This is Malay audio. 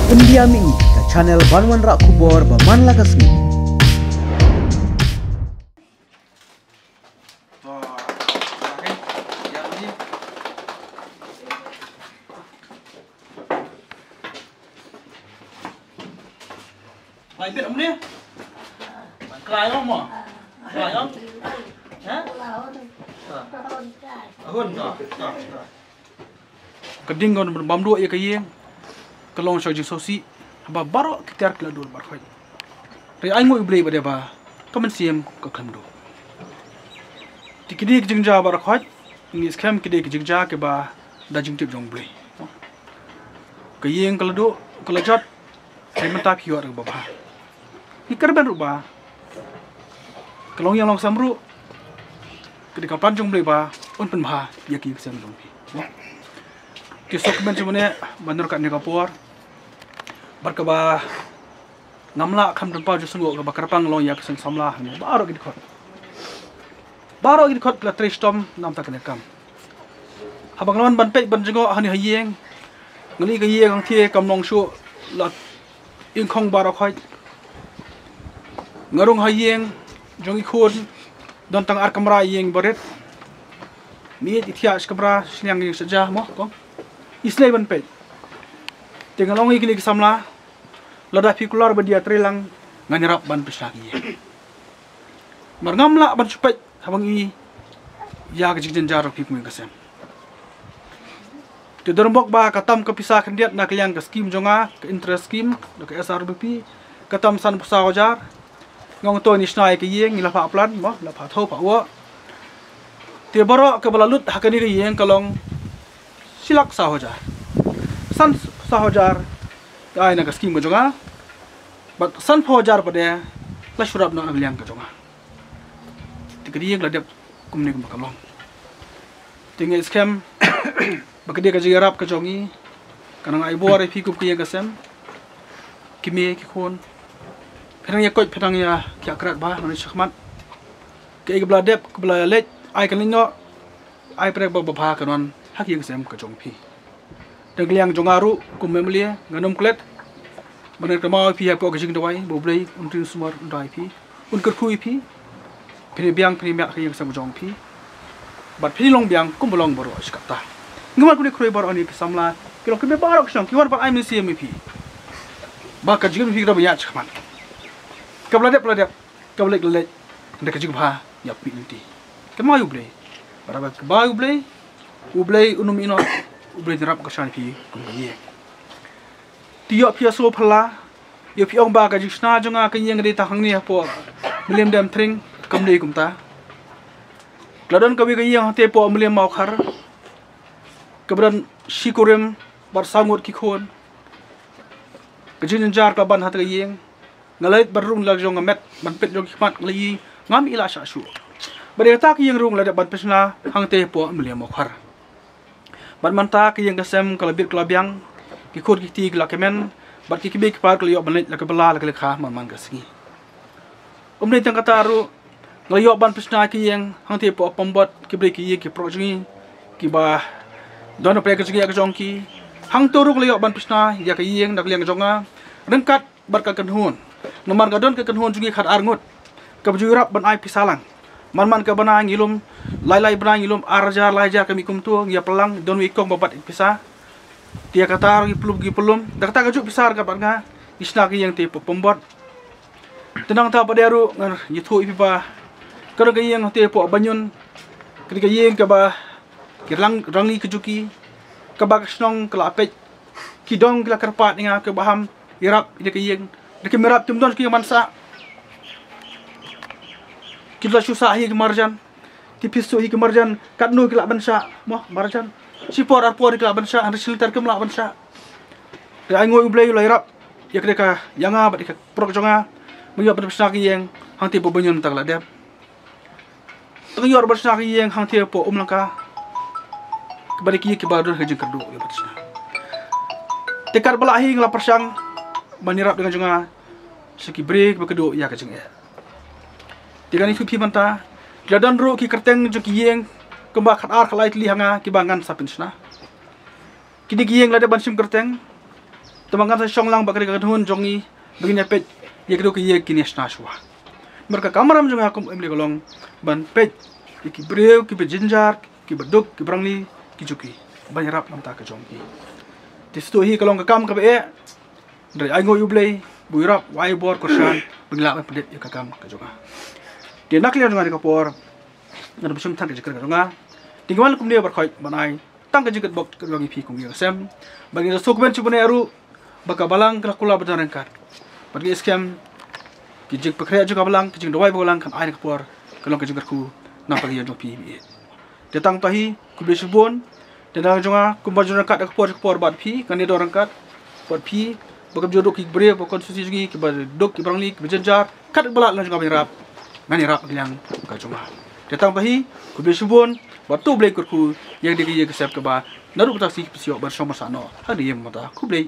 India mi ke channel Banwan Rak Kubor Baman Lagasmi. Mày biết ông đi. Mày cài không mà? Cài không? Hả? Hơn rồi. Keding kau berbam dua ya kaya. Kalau saya jeng sosi, apa baru kita kerja dulu berkhid. Tapi aku mau beli pada apa? Kamu siam ke kelam dulu. Tikidi jeng jah berkhid. Ini sekarang kidi jeng jah ke bah dah jeng tip jong beli. Kaya kalau dulu kalau jat, saya mentah kiwar ke bapa. Ikar baru bah. Kalau yang long samru, ketika panjang beli bah, unpen bah, ya kiri saya jong beli. Kisok ben semuanya benar kat Singapura. Berkebah ngamla kam tempat jo sungguh ke kerpang long ya keseng samlah ni baru gid khot. Baru gid khot la tristom nam tak nekam. Habang lawan ban pek ban jengok hani hayeng. Ngali ke yeng ang thie kam long shu la ing khong baru khoi. Ngarung hayeng jong ikhun don tang ar kamera yeng boret. Ni itias kamera siang ni sejah mo kong. Islay ban pej. Tinggal longi kini kesamla. Lada fikular badia trelang nganyarap ban pesagi. Marngamla ban supet habang i ya kejeng jarok pik meng kesem. Ti dormbok ba katam kepisah kendiat nak yang ke skim jonga ke interest scheme ke SRBP katam san pesawajar ngong to ni snai ke yeng ngila pa plan mo la pa tho pa wa. Ti borok ke balalut hakani ke yeng kalong silak sahojar. San sahojar ai nak skim ko jonga. But san sahojar pada la surab na agliang ko jonga. Tikadi yang ladap kumne ko makalong. Tingai scam bakade ka jigarap ka jongi. Kanang ai bor ai pikup kiya kasem. Kime ki khon. Phang ya koi phang ya kya krat ba ngani shakmat. Ke bla dep bla let ai kan no ai prek ba ba kanon hak yang sem ke jong pi. Dagliang jongaru kumemlia nganom klet. Benar kemau pi apa ke jing dawai boblei untin sumar dai pi. Un kerkui pi. Pini biang pini mak yang sem jong pi. Bat pini long biang kum bolong boro skata. Ngamal kuni kroi boro ani samla. Kilo kebe baro ksong kiwar par ai misi mi pi. Ba ka jing pi grab ya chman. Kabladep kablek lek ndak jing bha ya pi nti. Kemau yu blei. Baraba ba yu blei. Ublei unum ino ublei derap kesan pi kumye tiok pia so phala yo pi ong ba ka jisna jonga ka yeng de ta hangni po mlem dam tring kamdei kumta gladon kawi ka yeng te po mlem mau khar kabran shikurem bar sangut ki khon kajin jar ka ban hat ka yeng ngalait barung lag jonga met ban pet jong khmat ngali ngam ila sha shu bare ta ki yeng rung la ban pesna hang te po mlem mau khar ban manta ki yang kasem kalabir kalabiang ki khur ki ti la kemen bat ki kibe ki par kali yo ban la kebala la kha man kasgi umne tang kata ru ngayo ban pesna ki yang hang te po pombot ki bre ki ki projungi ki ba dono pre kasgi ka jongki hang toru kali yo ban pesna ya ki yang dak liang jonga rengkat bar ka kenhun nomar gadon ka kenhun jungi khat arngut ka bujurap ban ai pisalang man ke bana ngilum lai bana ngilum arjar lajar kami kumtu ngia pelang don wikong babat pisah dia kata gi pelum dak ta gajuk pisar ka banga isna ki yang te pembot tenang ta padaru ngar yithu ipa karo ga yang te po banyun ketika yeng ka ba kirlang rangi kejuki ka ba snong kala apet kidong kala karpat nga ke baham irap ide ke yeng de ke merap tumdon ki mansa kita susah hi kemarjan tipis hi kemarjan katnu kelak bansa moh marjan sipor arpor kelak bansa har siltar ke melak bansa ya ngoi ublei lairap ya kedeka yanga bat ka prok jonga muyop bersna ki yang hang ti bobonyon tak la dep tengyor bersna ki yang hang ti po umlangka kebari ki badur hejeng kerdu ya bersna tekar bala hi ngla persang banirap dengan jonga seki break bekedu ya kejeng ya tiga ni supi manta gladan ro ki kerteng jo ki yeng kemba khat ar khalai li hanga ki bangan sapin sna kini ki yeng lada ban sim kerteng Temangan sa siyong lang bakari kadhun jongi begini pet yekdo ke yek kines naswa. Mereka kamaram jong akum emli kolong ban pet ki breu ki jinjar ki beduk ki brangli ki juki ban rap nam ta ka jongi. Tistu hi kolong ka kam ka be dari aingo yublei buirap wai bor korsan bengla ban pedet ya ka kam ka jonga. Dia nak lihat jonga ka por ngada bisum tan ka jikar ka jonga. Tinggal kum dia berkhoi banai tang ka jikat bok ka bagi pi kum ya sem bagi sokben cubune aru baka balang kena kula benar kat. Pergi scam kijik pekerja juga balang kijik dawai balang kan air kapur kalau kijik ku nampak dia jopi. Datang tahi ku besubon dan jonga ku bajuna kat kapur bad pi kan dia orang kat bad pi baka jodok ki bre baka susi gi ki dok ki brangli ki bejenjar kat balak lan juga berap ngani rap yang ka jonga. Datang tahi ku besubon batu blek ku yang digi ye kesep ke ba naru taksi psio bersama sano hadi yang mata ku blek